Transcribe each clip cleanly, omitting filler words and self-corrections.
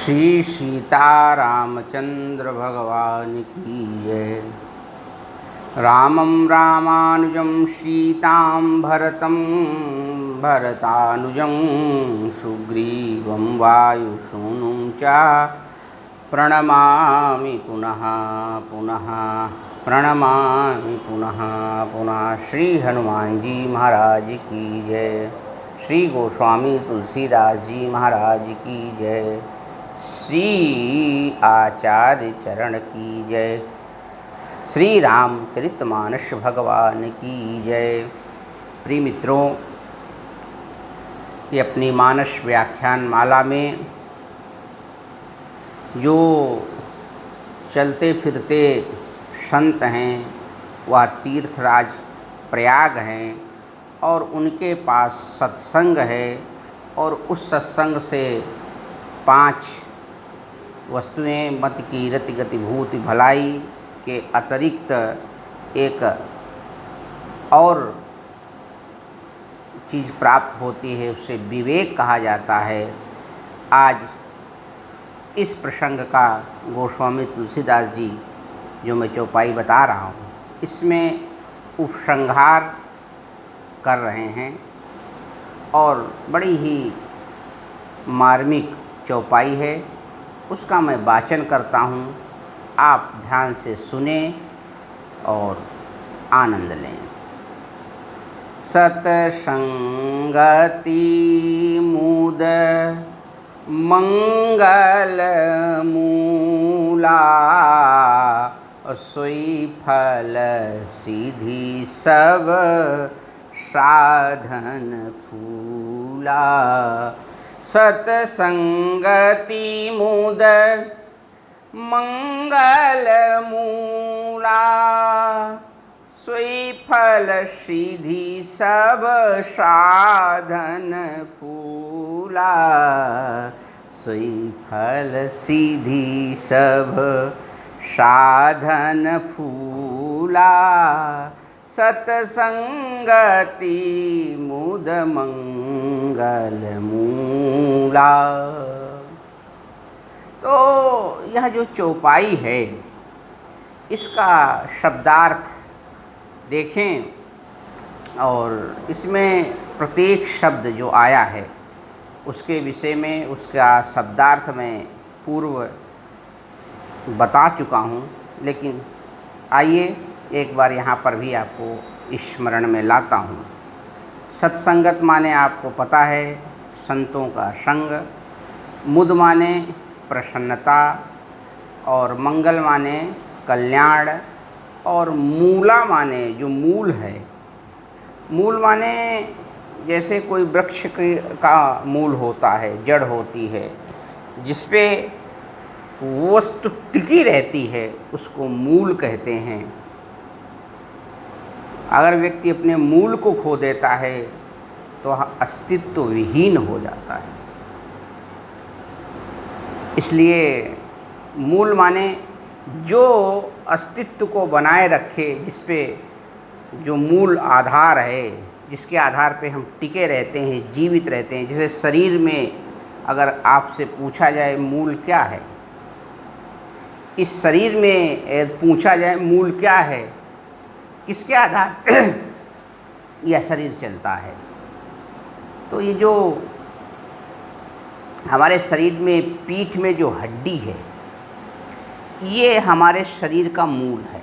श्री सीतारामचंद्र भगवान की जय। रामं रामानुजं सीतां भरतं भरतानुजं सुग्रीवं वायुसूनुं च प्रणमामि पुनः पुनः प्रणमामि पुनः पुनः। श्री हनुमान जी महाराज की जय। श्री गोस्वामी तुलसीदास जी महाराज की जय। श्री आचार्य चरण की जय। श्री रामचरितमानस भगवान की जय। प्रिय मित्रों, ये अपनी मानस व्याख्यान माला में जो चलते फिरते संत हैं वह तीर्थराज प्रयाग हैं और उनके पास सत्संग है और उस सत्संग से 5 वस्तुएं मत की रति गति भूति भलाई के अतिरिक्त एक और चीज़ प्राप्त होती है, उसे विवेक कहा जाता है। आज इस प्रसंग का गोस्वामी तुलसीदास जी जो मैं चौपाई बता रहा हूँ, इसमें उपसंहार कर रहे हैं और बड़ी ही मार्मिक चौपाई है। उसका मैं वाचन करता हूँ, आप ध्यान से सुने और आनंद लें। सतसंगति मुद मंगल मूला, सोई फल सीधी सब साधन फूला। सतसंगति मुद मंगल मूला, सोई फल सीधी सब साधन फूला। सोई फल सीधी सब साधन फूला। सतसंगति मुद मंगल मूला। तो यह जो चौपाई है इसका शब्दार्थ देखें और इसमें प्रत्येक शब्द जो आया है उसके विषय में उसका शब्दार्थ मैं पूर्व बता चुका हूँ, लेकिन आइए एक बार यहाँ पर भी आपको स्मरण में लाता हूँ। सत्संगत माने आपको पता है संतों का संग, मुद माने प्रसन्नता और मंगल माने कल्याण और मूला माने जो मूल है। मूल माने जैसे कोई वृक्ष का मूल होता है, जड़ होती है, जिस पे वस्तु टिकी रहती है उसको मूल कहते हैं। अगर व्यक्ति अपने मूल को खो देता है तो अस्तित्व विहीन हो जाता है। इसलिए मूल माने जो अस्तित्व को बनाए रखे, जिस पे जो मूल आधार है, जिसके आधार पे हम टिके रहते हैं, जीवित रहते हैं। जैसे शरीर में अगर आपसे पूछा जाए मूल क्या है, इस शरीर में पूछा जाए मूल क्या है, किसके आधार यह शरीर चलता है, तो ये जो हमारे शरीर में पीठ में जो हड्डी है ये हमारे शरीर का मूल है।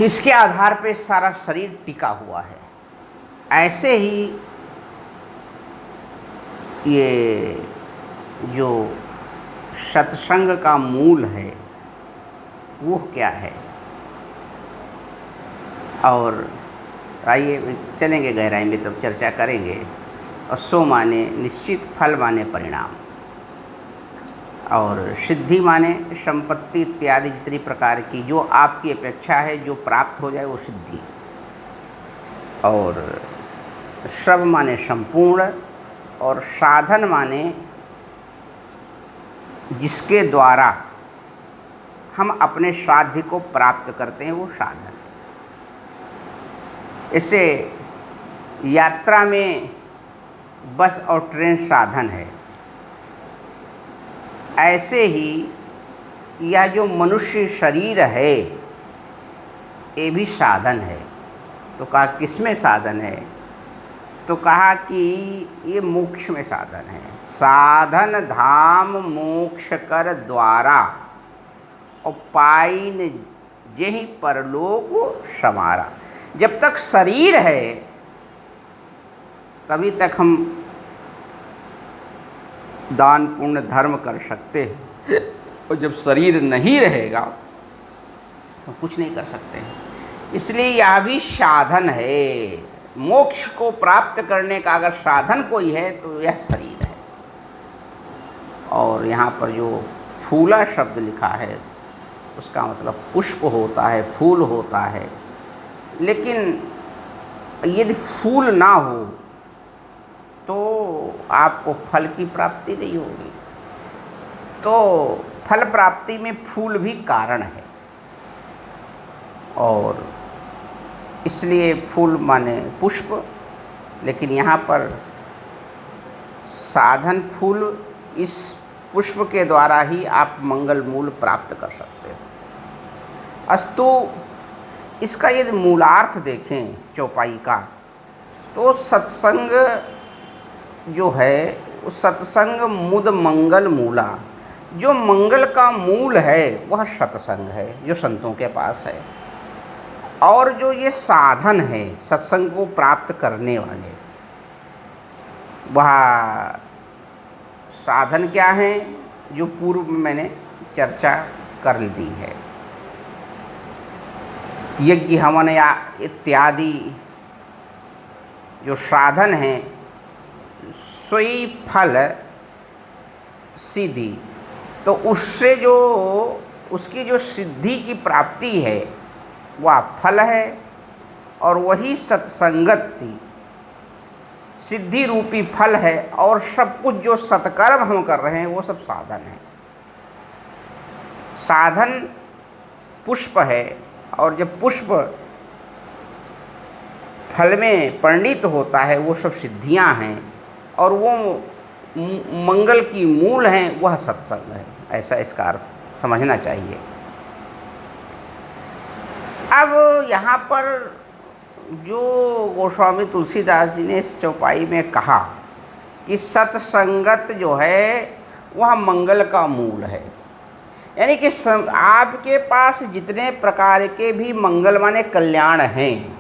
इसके आधार पे सारा शरीर टिका हुआ है। ऐसे ही ये जो सत्संग का मूल है वो क्या है, और आइए चलेंगे गहराई में, तब चर्चा करेंगे। और सो माने निश्चित, फल माने परिणाम, और सिद्धि माने संपत्ति इत्यादि जितनी प्रकार की जो आपकी अपेक्षा है जो प्राप्त हो जाए वो सिद्धि। और सब माने संपूर्ण, और साधन माने जिसके द्वारा हम अपने साध्य को प्राप्त करते हैं वो साधन। इससे यात्रा में बस और ट्रेन साधन है, ऐसे ही यह जो मनुष्य शरीर है ये भी साधन है। तो कहा किसमें साधन है? तो कहा कि ये मोक्ष में साधन है। साधन धाम मोक्ष कर द्वारा और पाइन जेहि परलोक समारा। जब तक शरीर है तभी तक हम दान पुण्य धर्म कर सकते हैं, और जब शरीर नहीं रहेगा तो कुछ नहीं कर सकते हैं। इसलिए यह भी साधन है। मोक्ष को प्राप्त करने का अगर साधन कोई है तो यह शरीर है। और यहाँ पर जो फूला शब्द लिखा है उसका मतलब पुष्प होता है, फूल होता है। लेकिन यदि फूल ना हो तो आपको फल की प्राप्ति नहीं होगी। तो फल प्राप्ति में फूल भी कारण है, और इसलिए फूल माने पुष्प। लेकिन यहाँ पर साधन फूल, इस पुष्प के द्वारा ही आप मंगल मूल प्राप्त कर सकते हो। अस्तु इसका यदि मूलार्थ देखें चौपाई का, तो सत्संग जो है उस सत्संग मुद मंगल मूला, जो मंगल का मूल है वह सत्संग है जो संतों के पास है। और जो ये साधन है सत्संग को प्राप्त करने वाले, वह साधन क्या है जो पूर्व में मैंने चर्चा कर दी है। यज्ञ हवन या इत्यादि जो साधन हैं, सोई फल सिद्धि, तो उससे जो उसकी जो सिद्धि की प्राप्ति है वह फल है, और वही सत्संगति सिद्धि रूपी फल है। और सब कुछ जो सत्कर्म हम कर रहे हैं वो सब साधन है। साधन पुष्प है, और जब पुष्प फल में परिणित होता है वो सब सिद्धियां हैं, और वो मंगल की मूल हैं, वह सत्संग है। ऐसा इसका अर्थ समझना चाहिए। अब यहाँ पर जो गोस्वामी तुलसीदास जी ने इस चौपाई में कहा कि सत्संगत जो है वह मंगल का मूल है, यानी कि आपके पास जितने प्रकार के भी मंगल माने कल्याण हैं,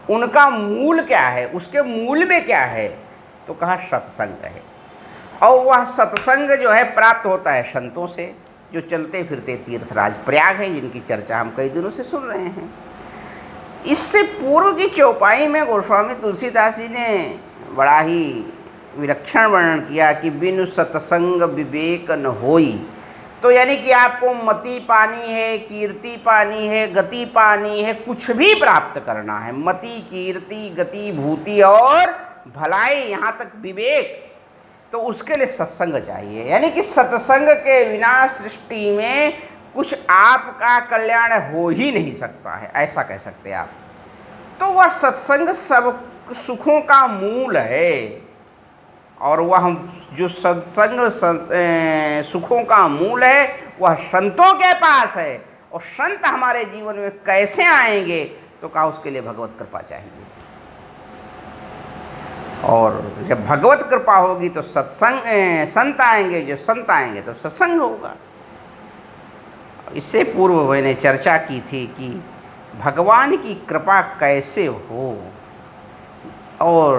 उनका मूल क्या है, उसके मूल में क्या है? तो कहा सत्संग है। और वह सत्संग जो है प्राप्त होता है संतों से, जो चलते फिरते तीर्थराज प्रयाग हैं, जिनकी चर्चा हम कई दिनों से सुन रहे हैं। इससे पूर्व की चौपाई में गोस्वामी तुलसीदास जी ने बड़ा ही विलक्षण वर्णन किया कि बिनु सत्संग विवेक न होई। तो यानी कि आपको मति पानी है, कीर्ति पानी है, गति पानी है, कुछ भी प्राप्त करना है, मति, कीर्ति, गति, भूति और भलाई, यहाँ तक विवेक, तो उसके लिए सत्संग चाहिए। यानी कि सत्संग के बिना सृष्टि में कुछ आपका कल्याण हो ही नहीं सकता है, ऐसा कह सकते हैं आप। तो वह सत्संग सब सुखों का मूल है, और वह जो सत्संग सुखों का मूल है वह संतों के पास है। और संत हमारे जीवन में कैसे आएंगे? तो कहा उसके लिए भगवत कृपा चाहिए, और जब भगवत कृपा होगी तो सत्संग संत आएंगे, जो संत आएंगे तो सत्संग होगा। इससे पूर्व मैंने चर्चा की थी कि भगवान की कृपा कैसे हो, और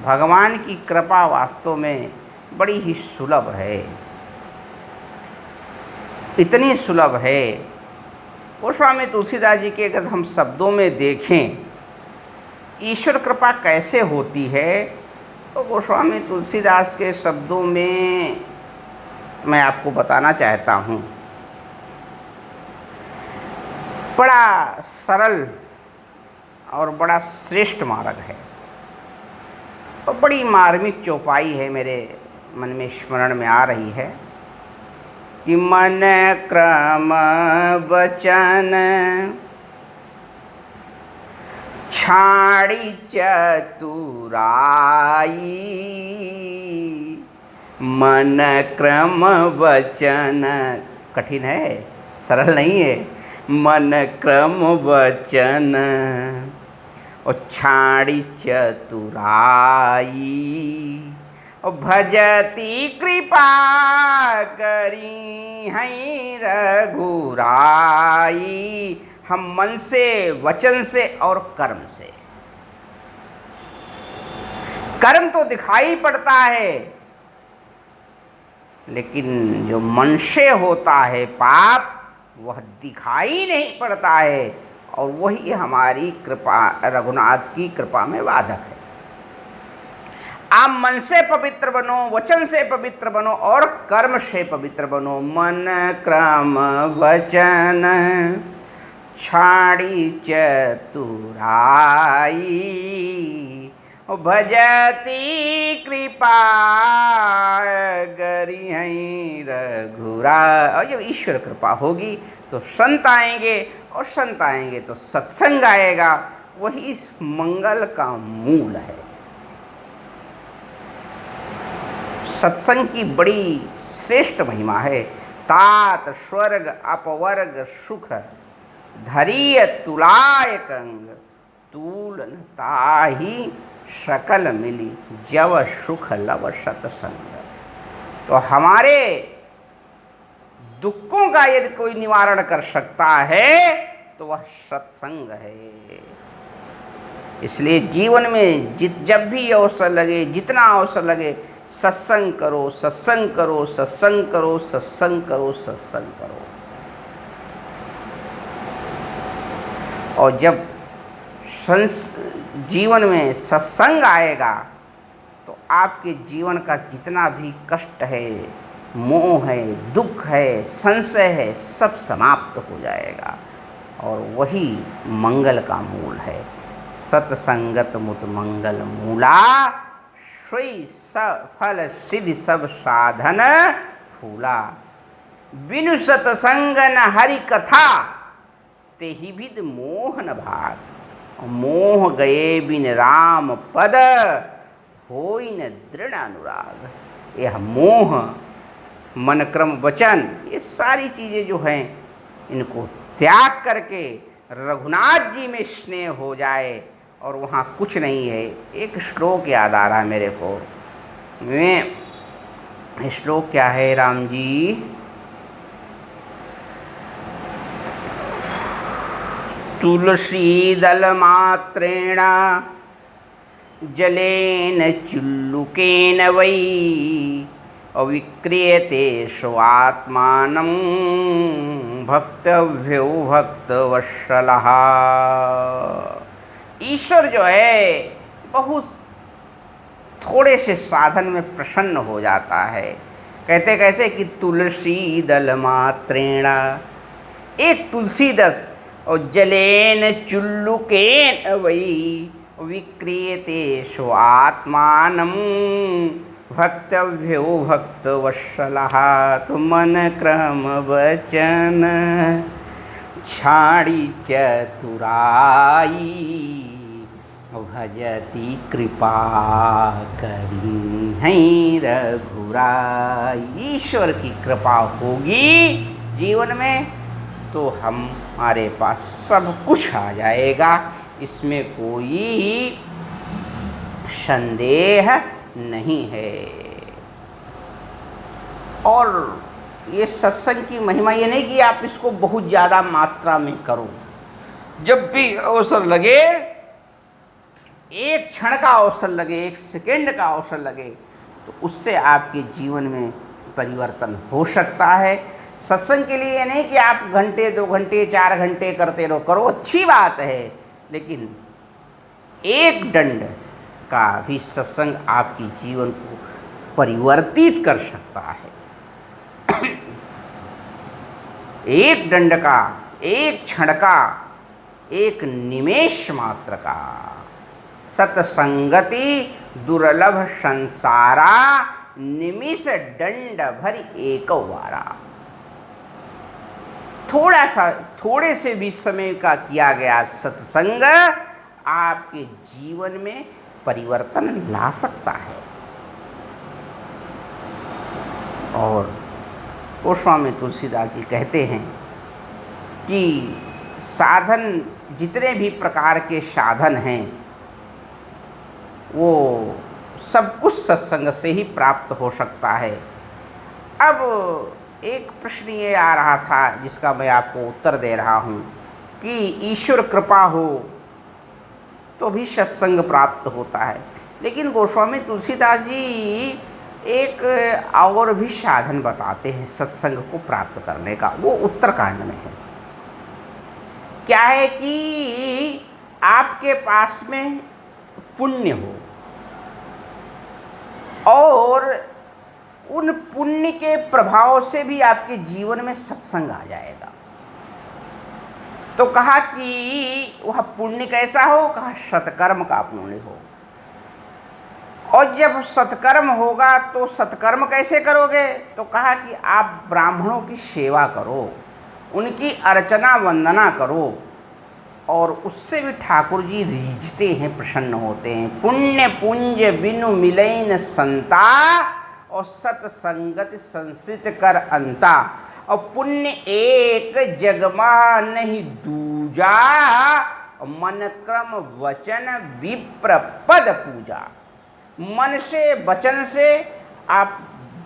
भगवान की कृपा वास्तव में बड़ी ही सुलभ है, इतनी सुलभ है। गोस्वामी तुलसीदास जी के अगर हम शब्दों में देखें ईश्वर कृपा कैसे होती है, तो गोस्वामी तुलसीदास के शब्दों में मैं आपको बताना चाहता हूँ। बड़ा सरल और बड़ा श्रेष्ठ मार्ग है, और बड़ी मार्मिक चौपाई है, मेरे मन में स्मरण में आ रही है कि मन क्रम वचन छाड़ी चतुराई, मन क्रम वचन, कठिन है, सरल नहीं है। मन क्रम वचन और छाड़ी चतुराई, और भजती कृपा करी हैं रघुराई। हम मन से, वचन से और कर्म से, कर्म तो दिखाई पड़ता है, लेकिन जो मन से होता है पाप, वह दिखाई नहीं पड़ता है, और वही हमारी कृपा, रघुनाथ की कृपा में बाधक है। आप मन से पवित्र बनो, वचन से पवित्र बनो और कर्म से पवित्र बनो। मन क्रम वचन छाड़ी चतुराई, भजती कृपा करी हैं रघुराई। और जब ईश्वर कृपा होगी तो संत आएंगे, और संत आएंगे तो सत्संग आएगा, वही इस मंगल का मूल है। सत्संग की बड़ी श्रेष्ठ महिमा है। तात स्वर्ग अपवर्ग सुख धरिय तुलाय कंग, तूलन ताही सकल मिली जव सुख लव सत्संग। तो हमारे दुखों का यदि कोई निवारण कर सकता है तो वह सत्संग है। इसलिए जीवन में जब भी अवसर लगे, जितना अवसर लगे, सत्संग करो, सत्संग करो, सत्संग करो, सत्संग करो, सत्संग करो। और जब जीवन में सत्संग आएगा तो आपके जीवन का जितना भी कष्ट है, मोह है, दुख है, संशय है, सब समाप्त हो जाएगा, और वही मंगल का मूल है। सत्संगत मुत मंगल मूला, सोई फल सिद्धि सब साधन फूला। बिनु सत्संग न हरि कथा, तेहि विद मोह न भाग। मोह गए बिन राम पद, होई न दृढ़ अनुराग। यह मोह, मन क्रम वचन, ये सारी चीज़ें जो हैं, इनको त्याग करके रघुनाथ जी में स्नेह हो जाए, और वहाँ कुछ नहीं है। एक श्लोक याद आ रहा है मेरे को, मैं श्लोक क्या है राम जी, तुलसी दल मात्रेण जलेन चुल्लुकेन वै, अविक्रियते स्वात्मानं भक्तव्यो भक्तवत्सलः। ईश्वर जो है बहुत थोड़े से साधन में प्रसन्न हो जाता है। कहते कैसे कि तुलसी दल मात्रेण, एक तुलसी दस, और जलेन चुल्लुकेन वै, विक्रियते स्वात्मानं भक्तव्यो भक्तवत्सलः। तो मन क्रम वचन छाड़ी चतुराई, भजती कृपा करी हैं रघुराई। ईश्वर की कृपा होगी जीवन में तो हमारे पास सब कुछ आ जाएगा, इसमें कोई संदेह नहीं है। और ये सत्संग की महिमा ये नहीं कि आप इसको बहुत ज़्यादा मात्रा में करो। जब भी अवसर लगे, एक क्षण का अवसर लगे, एक सेकंड का अवसर लगे, तो उससे आपके जीवन में परिवर्तन हो सकता है। सत्संग के लिए ये नहीं कि आप घंटे 2 घंटे 4 घंटे करते रहो, करो, अच्छी बात है, लेकिन एक दंड का भी सत्संग आपके जीवन को परिवर्तित कर सकता है। एक दंड का, एक क्षण का, एक निमेष मात्र का। सत्संगति दुर्लभ संसारा, निमिष दंड भरी एक वारा। थोड़े से भी समय का किया गया सत्संग आपके जीवन में परिवर्तन ला सकता है। और गोस्वामी तुलसीदास जी कहते हैं कि साधन, जितने भी प्रकार के साधन हैं वो सब कुछ सत्संग से ही प्राप्त हो सकता है। अब एक प्रश्न ये आ रहा था जिसका मैं आपको उत्तर दे रहा हूँ कि ईश्वर कृपा हो तो भी सत्संग प्राप्त होता है, लेकिन गोस्वामी तुलसीदास जी एक और भी साधन बताते हैं सत्संग को प्राप्त करने का। वो उत्तरकांड में है। क्या है कि आपके पास में पुण्य हो और उन पुण्य के प्रभाव से भी आपके जीवन में सत्संग आ जाएगा। तो कहा कि वह पुण्य कैसा हो? कहा सत्कर्म का पुण्य हो। और जब सत्कर्म होगा तो सत्कर्म कैसे करोगे? तो कहा कि आप ब्राह्मणों की सेवा करो, उनकी अर्चना वंदना करो, और उससे भी ठाकुर जी रीझते हैं, प्रसन्न होते हैं। पुण्य पुंज बिनु मिलैन संता, और सत्संगति संसित कर अंता। और पुण्य एक जगमा नहीं दूजा, मन क्रम वचन विप्र पद पूजा। मन से वचन से आप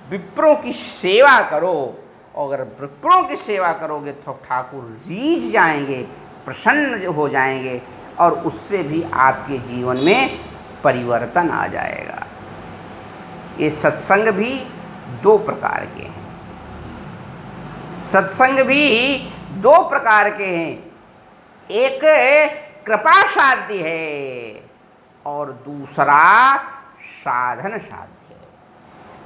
विप्रों की सेवा करो, और अगर विप्रों की सेवा करोगे तो ठाकुर रीझ जाएंगे, प्रसन्न हो जाएंगे, और उससे भी आपके जीवन में परिवर्तन आ जाएगा। ये सत्संग भी दो प्रकार के हैं। सत्संग भी दो प्रकार के हैं। एक कृपा साध्य है और दूसरा साधन साध्य है।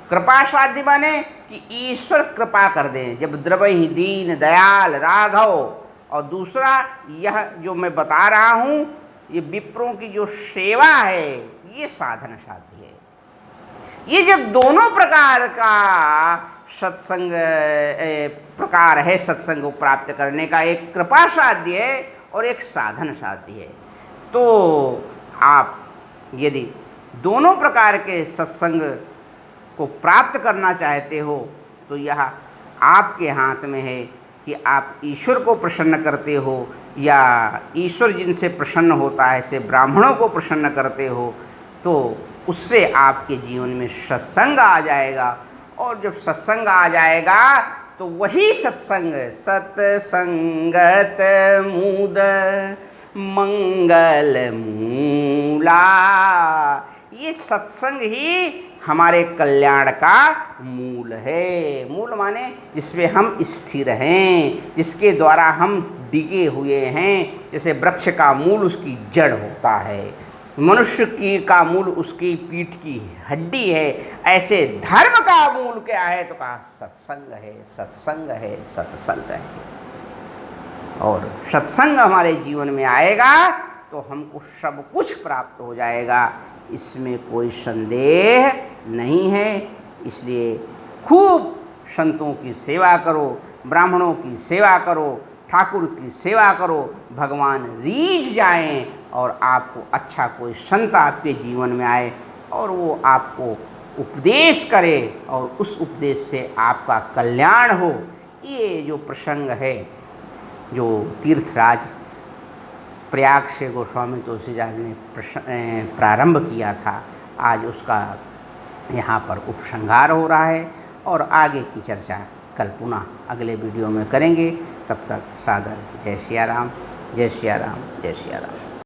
कृपा साध्य माने कि ईश्वर कृपा कर दें, जब द्रवहि दीन दयाल राघव। और दूसरा यह जो मैं बता रहा हूँ, ये विप्रों की जो सेवा है, ये साधन साध्य है। ये जब दोनों प्रकार का सत्संग प्रकार है, सत्संग को प्राप्त करने का, एक कृपा साध्य है और एक साधन साध्य है। तो आप यदि दोनों प्रकार के सत्संग को प्राप्त करना चाहते हो तो यह आपके हाथ में है कि आप ईश्वर को प्रसन्न करते हो या ईश्वर जिनसे प्रसन्न होता है से ब्राह्मणों को प्रसन्न करते हो, तो उससे आपके जीवन में सत्संग आ जाएगा। और जब सत्संग आ जाएगा तो वही सत्संग, सत्संगत मूद मंगल मूला, ये सत्संग ही हमारे कल्याण का मूल है। मूल माने जिसमें हम स्थिर हैं, जिसके द्वारा हम डिगे हुए हैं। जैसे वृक्ष का मूल उसकी जड़ होता है, मनुष्य की का मूल उसकी पीठ की हड्डी है, ऐसे धर्म का मूल क्या है? तो कहा सत्संग है, सत्संग है, सत्संग है। और सत्संग हमारे जीवन में आएगा तो हमको सब कुछ प्राप्त हो जाएगा, इसमें कोई संदेह नहीं है। इसलिए खूब संतों की सेवा करो, ब्राह्मणों की सेवा करो, ठाकुर की सेवा करो, भगवान रीझ जाएं और आपको अच्छा कोई संत आपके जीवन में आए और वो आपको उपदेश करे और उस उपदेश से आपका कल्याण हो। ये जो प्रसंग है, जो तीर्थराज प्रयाग से गोस्वामी तुलसीदास ने प्रारंभ किया था, आज उसका यहाँ पर उपसंहार हो रहा है और आगे की चर्चा कल पुनः अगले वीडियो में करेंगे। तब तक सादर जय सिया राम, जय सिया राम, जय सिया राम।